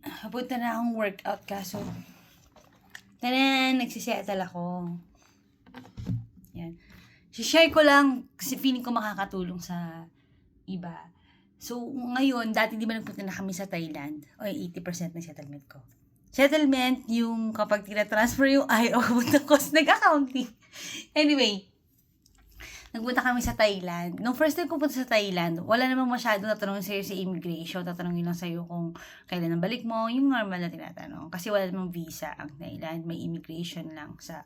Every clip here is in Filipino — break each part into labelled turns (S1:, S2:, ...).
S1: Papunta na akong workout kaso, nagsisettle ako. Yan. Share ko lang kasi feeling ko makakatulong sa iba. So, ngayon, dati di ba nagpunta na kami sa Thailand? O, 80% ng settlement ko. Settlement, yung kapag tinatransfer yung IO, punta ko sa nag-accounting. Anyway, nagpunta kami sa Thailand. Nung first time ko punta sa Thailand, wala namang masyado tatanungin sa'yo sa immigration. Tatanungin lang sa'yo kung kailan ang balik mo. Yung normal na tinatanong. Kasi wala namang visa ang Thailand. May immigration lang sa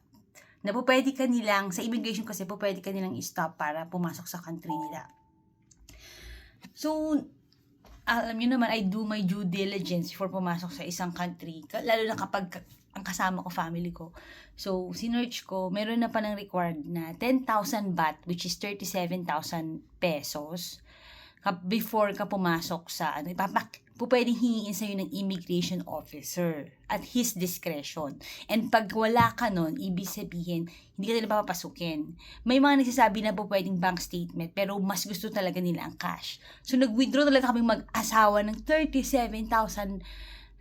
S1: na po pwede ka nilang, sa immigration kasi po pwede ka nilang i-stop para pumasok sa country nila. So, alam nyo naman, I do my due diligence before pumasok sa isang country. Lalo na kapag ang kasama ko, family ko. So, sinearch ko, meron na pa ng required na 10,000 baht, which is 37,000 pesos, before ka pumasok sa, pwedeng hingin sa'yo ng immigration officer at his discretion. And pag wala ka nun, ibig sabihin, hindi ka nila papapasukin. May mga nagsasabi na pwedeng bank statement, pero mas gusto talaga nila ang cash. So, nag-withdraw talaga kami mag-asawa ng 37,000.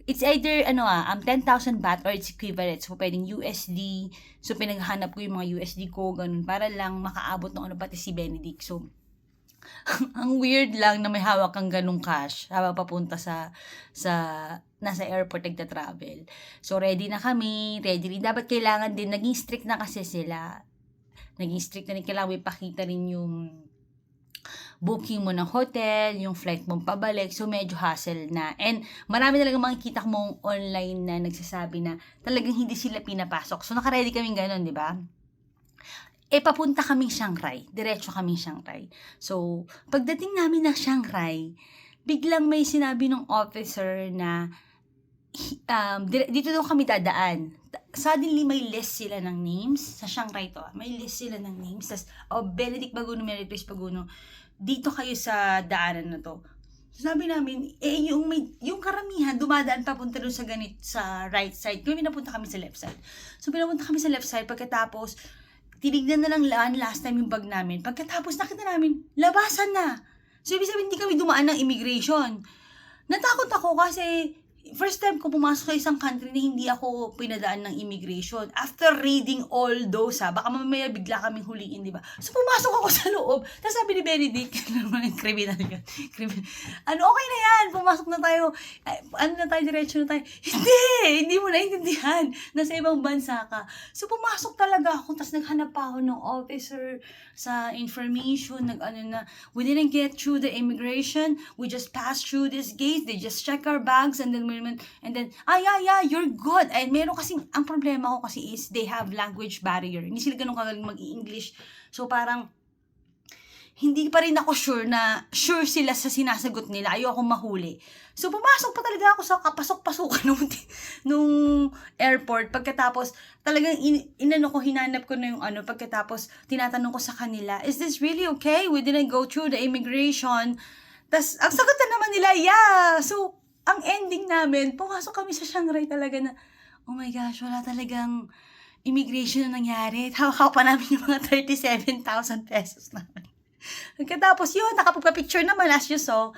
S1: It's either, 10,000 baht or its equivalent. So, pwedeng USD. So, pinaghanap ko yung mga USD ko, ganun, para lang makaabot ng pati si Benedict. So, ang weird lang na may hawak kang ganung cash habang papunta sa nasa airport nagta-travel. So, ready na kami, ready rin. Dapat kailangan din, naging strict na kasi sila. Naging strict na rin, kailangan ipakita rin yung booking mo ng hotel, yung flight mong pabalik. So, medyo hassle na. And, marami talagang makikita mong online na nagsasabi na talagang hindi sila pinapasok. So, naka-ready kaming ganun, di ba? Papunta kaming Chiang Diretso kaming Chiang So, pagdating namin ng Chiang biglang may sinabi ng officer na dito daw kami dadaan. Suddenly, may list sila ng names. Sa Chiang to, may list sila ng names. Tas, Benedict Baguno, Mary Grace Baguno, dito kayo sa daanan na to. Sabi namin, yung karamihan, dumadaan papunta doon sa right side. Kaya pinapunta kami sa left side. So, pinapunta kami sa left side. Pagkatapos, tinignan na lang last time yung bag namin. Pagkatapos nakita namin, labasan na. So, ibig sabihin, hindi kami dumaan ng immigration. Natakot ako kasi first time ko pumasok sa isang country na hindi ako pinadaan ng immigration. After reading all those, baka mamaya bigla kaming huliin, di ba? So, pumasok ako sa loob. Tapos sabi ni Benedict, criminal yun. Okay na yan, pumasok na tayo. Diretso na tayo. Hindi mo naintindihan. Nasa ibang bansa ka. So, pumasok talaga ako. Tapos naghanap pa ako ng officer sa information. We didn't get through the immigration. We just passed through this gate. They just check our bags and then, yeah, you're good. And meron kasing, ang problema ko kasi is they have language barrier. Hindi sila ganun kagaling mag-i-English. So, parang, hindi pa rin ako sure sila sa sinasagot nila. Ayoko mahuli. So, pumasok pa talaga ako sa kapasok-pasukan nung airport. Pagkatapos, talagang hinanap ko na yung pagkatapos, tinatanong ko sa kanila, is this really okay? We didn't go through the immigration. Tas, ang sagot na naman nila, yeah. So, ang ending namin, pumasok kami sa Chiang talaga na, oh my gosh, wala talagang immigration na nangyari. Hawak pa namin yung mga 37,000 pesos namin. Pagkatapos yun, nakapagpa-picture naman as you saw.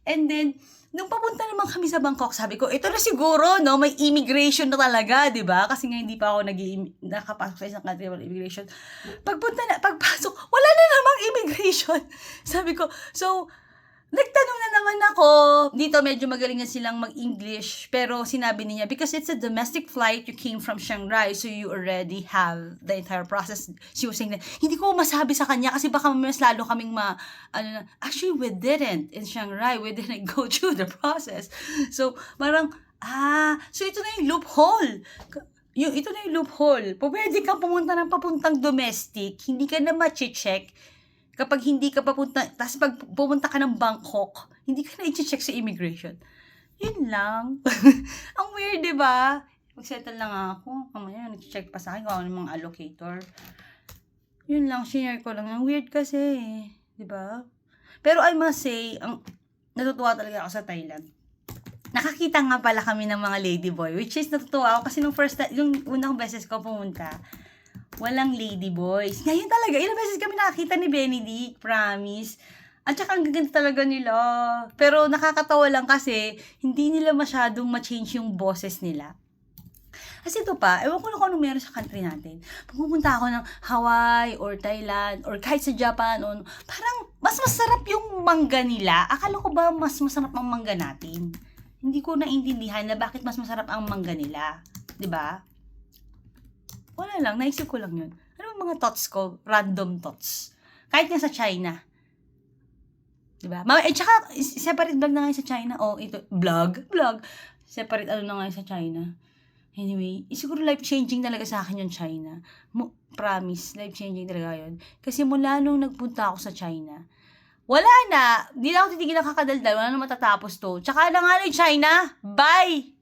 S1: And then, nung papunta naman kami sa Bangkok, sabi ko, ito na siguro, no? May immigration na talaga, di ba? Kasi nga hindi pa ako nakapasok sa isang country wala immigration. Pagpasok, wala na namang immigration. Sabi ko, so, nagtanong na naman ako, dito medyo magaling na silang mag-English, pero sinabi niya, because it's a domestic flight, you came from Chiang Rai, so you already have the entire process. She was saying that, hindi ko masabi sa kanya, kasi baka mas lalo kaming actually, we didn't in Chiang Rai, we didn't go through the process. So, parang, so ito na yung loophole. Ito na yung loophole. Pwede kang pumunta ng papuntang domestic, hindi ka na ma-check. Kapag hindi ka papunta, tapos pag pumunta ka ng Bangkok, hindi ka na i-check sa immigration. Yun lang. Ang weird, di ba? Mag-settle lang ako. Kamaya, nag-check pa sa akin kung ano mga allocator. Yun lang, share ko lang. Ang weird kasi, di ba? Pero I must say, natutuwa talaga ako sa Thailand. Nakakita nga pala kami ng mga ladyboy, which is natutuwa ako kasi yung unang beses ko pumunta, walang ladyboys. Ngayon talaga, ilang beses kami nakakita ni Benedict, promise. At saka ang gaganda talaga nila. Pero nakakatawa lang kasi hindi nila masyadong ma-change yung boses nila. Kasi ito pa, ewan ko na kung anong meron sa country natin. Pag pupunta ako ng Hawaii or Thailand or kahit sa Japan, parang mas masarap yung mangga nila. Akala ko ba mas masarap ang mangga natin? Hindi ko naintindihan na bakit mas masarap ang mangga nila. 'Di ba? Wala lang, naisip ko lang yun. Ano ang mga thoughts ko? Random thoughts. Kahit nga sa China. 'Di ba? Tsaka, separate vlog na nga sa China. Ito, vlog. Separate na nga sa China. Anyway, siguro life-changing talaga sa akin yung China. Promise, life-changing talaga yun. Kasi mula nung nagpunta ako sa China, wala na. Di na ako titigil ng kakadaldal. Wala na matatapos to. Tsaka na nga China. Bye!